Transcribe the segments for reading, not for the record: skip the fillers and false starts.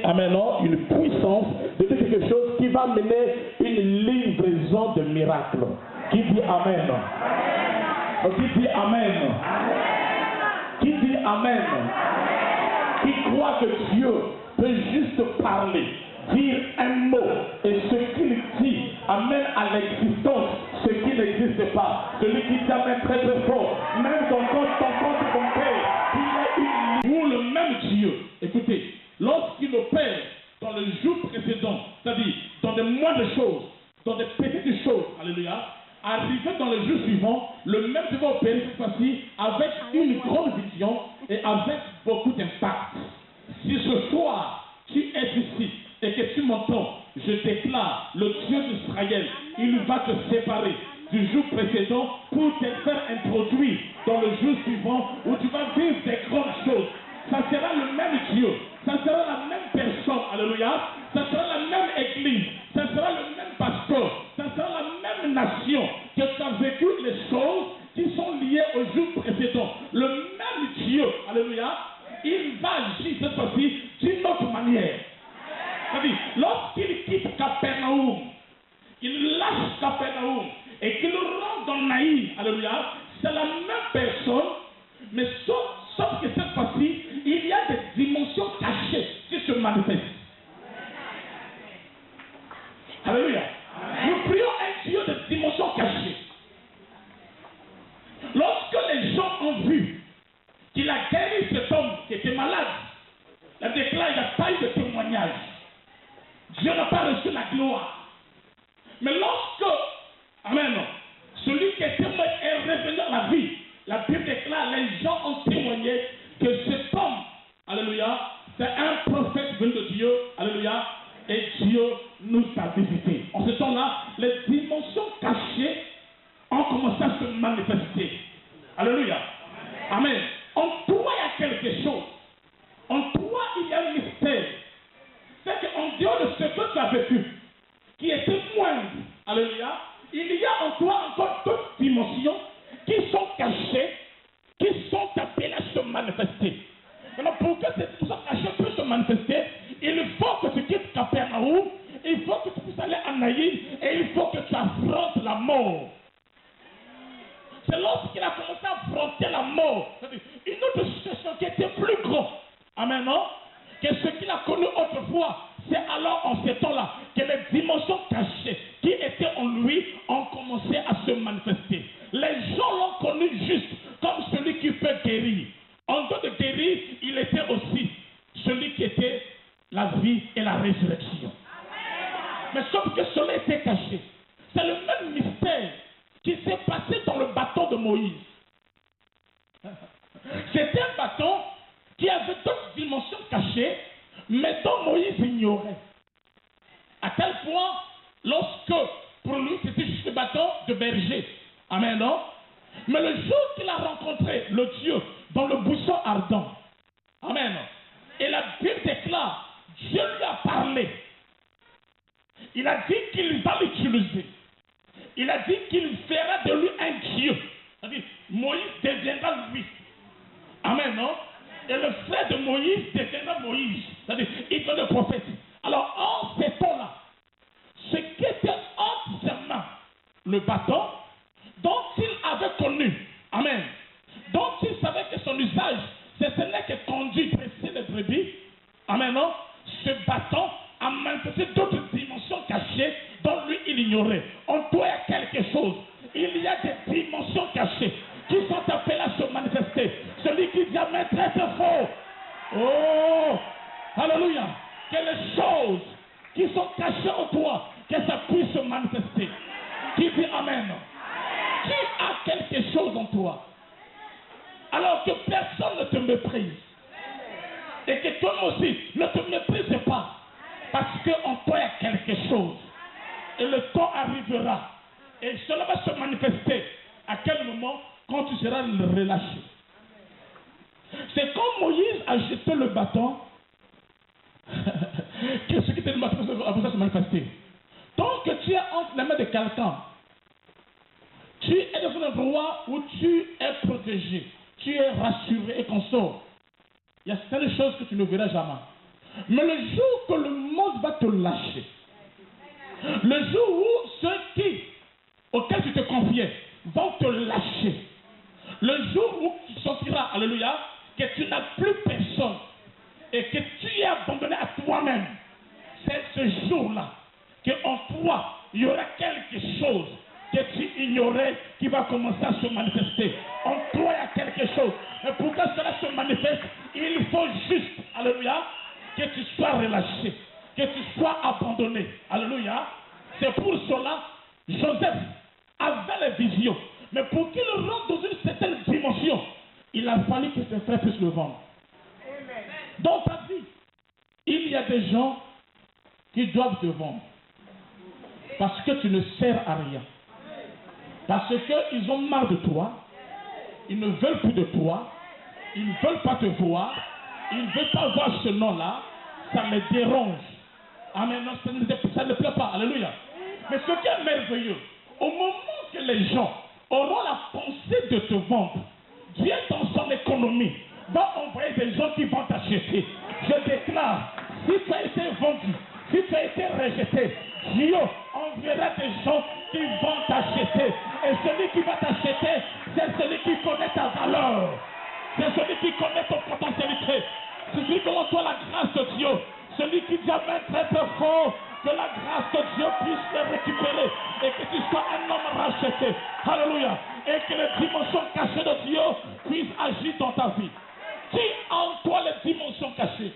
amen, une puissance, de quelque chose qui va mener une livraison de miracles. Qui dit amen? Qui dit amen? Qui dit amen? Qui croit que Dieu peut juste parler, dire un mot, et ce qu'il dit amène à l'existence ce qui n'existe pas. Celui qui dit amen très très fort, même ton compte bancaire, il est une... Ou le même Dieu, écoutez, lorsqu'il opère dans le jour précédent, c'est-à-dire dans des moindres choses, dans des petites choses, alléluia, arrivé dans le jour suivant, le même Dieu va opérer cette fois-ci avec une grande vision et avec beaucoup d'impact. Si ce soir, tu es ici et que tu m'entends, je déclare, le Dieu d'Israël, il va te séparer du jour précédent pour te faire introduire dans le jour suivant où tu vas vivre des grandes choses. Ça sera le même Dieu, ça sera la même personne, alléluia, ça sera la même église, ça sera le même pasteur, ça sera la même nation que tu as vécu les choses qui sont liées au jour précédent. Le même Dieu, alléluia, il va agir cette fois-ci d'une autre manière. C'est-à-dire, lorsqu'il quitte Capernaum, il lâche Capernaum et qu'il rentre dans Naïm, alléluia, c'est la même personne, mais sauf que cette fois-ci, il y a des dimensions cachées qui se manifestent. Alléluia. Nous prions un Dieu de dimensions cachées. Lorsque les gens ont vu qu'il a guéri cet homme qui était malade, la déclare, il n'y a pas eu de témoignage. Dieu n'a pas reçu la gloire. Mais lorsque, amen, celui qui était mort est revenu à la vie, la Bible déclare, les gens ont témoigné que cet homme, alléluia, c'est un prophète venu de Dieu, alléluia, et Dieu nous a visités. En ce temps-là, les dimensions cachées ont commencé à se manifester. Alléluia. Amen. En toi, il y a quelque chose. En toi, il y a un mystère. C'est qu'en dehors de ce que tu as vécu, qui était moindre, alléluia, il y a en toi encore d'autres dimensions qui sont cachées, qui sont appelées à se manifester. Alors pour que ces dimensions cachées puissent se manifester, il faut que tu quittes Capernaum, il faut que tu puisses aller à Naïm, et il faut que tu affrontes la mort. C'est lorsqu'il a commencé à affronter la mort, une autre situation qui était plus grande, amen, non, que ce qu'il a connu autrefois. C'est alors en ce temps-là que les dimensions cachées qui étaient en lui ont commencé à se manifester. Les gens l'ont connu juste comme celui qui peut guérir. En dehors de guérir, il était aussi celui qui était la vie et la résurrection. Mais sauf que cela était caché. C'est le même mystère qui s'est passé dans le bâton de Moïse. C'était un bâton qui avait d'autres dimensions cachées, mais dont Moïse ignorait. À tel point, lorsque pour lui c'était juste le bâton de berger. Amen, non? Mais le jour qu'il a rencontré le Dieu dans le buisson ardent, amen, et la Bible déclare, Dieu lui a parlé. Il a dit qu'il va l'utiliser. Il a dit qu'il fera de lui un Dieu. C'est-à-dire, Moïse deviendra lui. Amen, non? Et le frère de Moïse deviendra Moïse. C'est-à-dire, il devient le prophète. Alors, en ces temps-là, ce qui était entre ses mains, le bâton, dont il avait connu, amen, dont il savait que son usage, ce n'est que conduire, presser les brebis, amen, non? Ce bâton a manifesté d'autres dimensions cachées dont lui il ignorait. En toi, il y a quelque chose. Il y a des dimensions cachées qui sont appelées à se manifester. Celui qui dit amen très très fort. Oh, alléluia. Que les choses qui sont cachées en toi, que ça puisse se manifester. Qui dit amen? Qui a quelque chose en toi? Alors que personne ne te méprise. Et que toi aussi ne te méprise pas. Parce qu'en toi il y a quelque chose. Et le temps arrivera. Et cela va se manifester. À quel moment? Quand tu seras relâché. C'est quand Moïse a jeté le bâton que ce qui était le bâton va se manifester. Tant que tu es entre les mains de quelqu'un, tu es dans un endroit où tu es protégé, tu es rassuré et consort. Il y a certaines choses que tu ne verras jamais. Mais le jour que le monde va te lâcher, le jour où ceux auxquels tu te confiais vont te lâcher, le jour où tu sentiras, alléluia, que tu n'as plus personne et que tu es abandonné à toi-même, c'est ce jour-là qu'en toi, il y aura quelque chose que tu ignorais qui va commencer à se manifester. En toi, il y a quelque chose. Mais pour que cela se manifeste, il faut juste, alléluia, que tu sois relâché, que tu sois abandonné. Alléluia. C'est pour cela, Joseph avait les visions. Mais pour qu'il rentre dans une certaine dimension, il a fallu que ses frères puissent le vendre. Dans ta vie, il y a des gens qui doivent te vendre. Parce que tu ne sers à rien. Parce qu'ils ont marre de toi. Ils ne veulent plus de toi. Ils ne veulent pas te voir. Ils ne veulent pas voir ce nom-là. Ça me dérange. Amen. Non, ça ne plaît pas. Alléluia. Mais ce qui est merveilleux, au moment que les gens auront la pensée de te vendre, Dieu dans son économie va envoyer des gens qui vont t'acheter. Je déclare, si tu as été vendu, si tu as été rejeté, Dieu enverra des gens qui vont t'acheter. Et celui qui va t'acheter, c'est celui qui connaît ta valeur. C'est celui qui connaît ton potentialité. C'est celui qui a en toi la grâce de Dieu. Celui qui dit Amen très très fort, que la grâce de Dieu puisse le récupérer et que tu sois un homme racheté. Alléluia. Et que les dimensions cachées de Dieu puissent agir dans ta vie. Tu as en toi les dimensions cachées.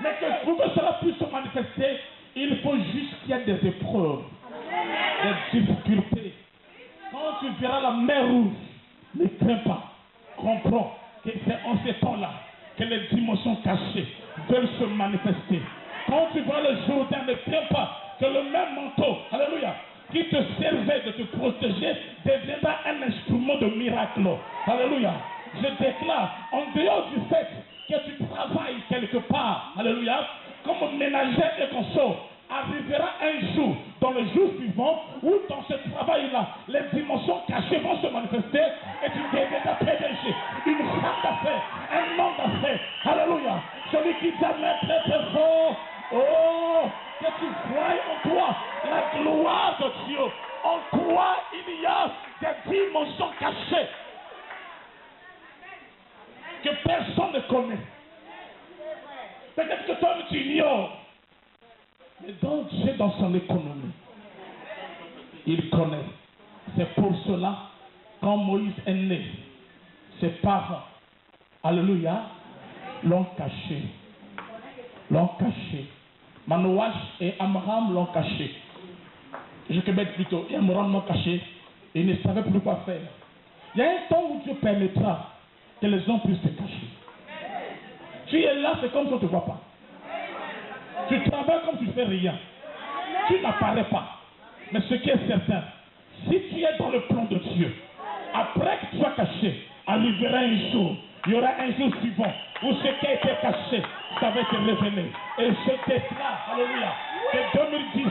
Mais que pour que cela puisse se manifester, il faut juste qu'il y ait des épreuves, des difficultés. Quand tu verras la mer rouge, ne crains pas. Comprends que c'est en ces temps-là que les dimensions cachées veulent se manifester. Quand tu vois le Jourdain, ne crains pas que le même manteau, alléluia, qui te servait de te protéger, deviendra un instrument de miracle. Alléluia. Je déclare, en dehors du fait que tu travailles quelque part, alléluia, comme ménagère et consort, arrivera un jour, dans le jour suivant, où dans ce travail-là, les dimensions cachées vont se manifester et tu deviendras PDG, une femme d'affaires, un homme d'affaires. Alléluia. Celui qui t'amène très très fort. Oh, que tu crois en toi la gloire de Dieu. En toi, il y a des dimensions cachées que personne ne connaît. Peut-être que toi tu ignores. Mais dans Dieu, dans son économie, il connaît. C'est pour cela, quand Moïse est né, ses parents, alléluia, l'ont caché. L'ont caché. Manoach et Amram l'ont caché. Jochebed plutôt, et Amram l'ont caché. Et ils ne savaient plus quoi faire. Il y a un temps où Dieu permettra que les hommes puissent se cacher. Tu es là, c'est comme si on ne te voit pas. Tu travailles comme tu ne fais rien. Tu n'apparais pas. Mais ce qui est certain, si tu es dans le plan de Dieu, après que tu sois caché, arrivera un jour, il y aura un jour suivant où ce qui a été caché, ça va être révélé. Et je déclare, alléluia, que 2010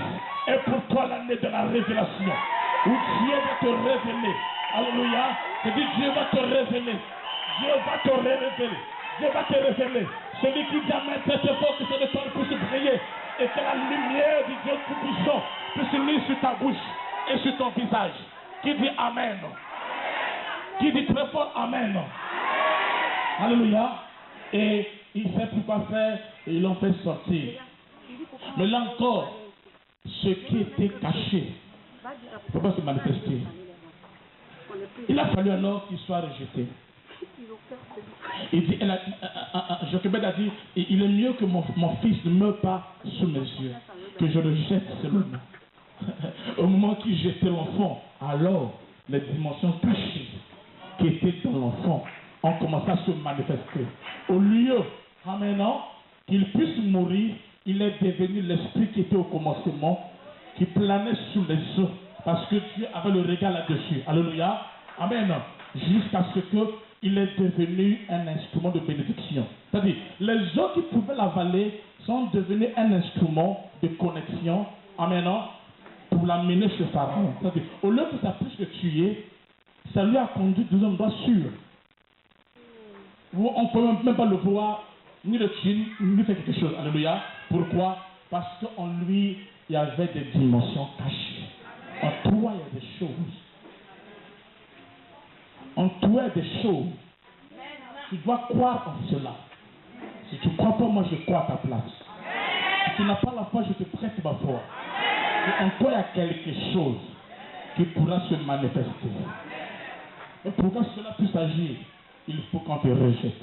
est pour toi l'année de la révélation, où Dieu va te révéler. Alléluia, je dis Dieu va te révéler. Dieu va te révéler. Dieu va te révéler. Celui qui dit Amen très très fort, que son étoile puisse briller et que la lumière du Dieu Tout-Puissant puisse luire sur ta bouche et sur ton visage. Qui dit Amen? Qui dit très fort Amen? Alléluia. Et il sait plus quoi faire et ils l'ont fait sortir. Mais là encore, ce qui était caché ne peut pas se manifester. Il a fallu alors qu'il soit rejeté. Il dit, Jochebed a dit, il est mieux que mon fils ne meure pas sous mes yeux, que je le jette seulement. Au moment qu'il jetait l'enfant, alors les dimensions cachées qui étaient dans l'enfant ont commencé à se manifester. Au lieu, maintenant, qu'il puisse mourir, il est devenu l'esprit qui était au commencement, qui planait sous les eaux, parce que Dieu avait le regard là-dessus. Alléluia. Amen. Jusqu'à ce qu'il est devenu un instrument de bénédiction. C'est-à-dire, les eaux qui pouvaient l'avaler sont devenus un instrument de connexion. Amen. Pour l'amener chez Pharaon. C'est-à-dire, au lieu que ça puisse le tuer, ça lui a conduit dans un endroit sûr. Où on ne peut même pas le voir. ni le tuer, ni faire quelque chose. Alléluia. Pourquoi? Parce qu'en lui, il y avait des dimensions cachées. En toi, il y a des choses. En toi, il y a des choses. Tu dois croire en cela. Si tu ne crois pas, moi je crois à ta place. Si tu n'as pas la foi, je te prête ma foi. Et en toi, il y a quelque chose qui pourra se manifester. Et pour que cela puisse agir, il faut qu'on te rejette.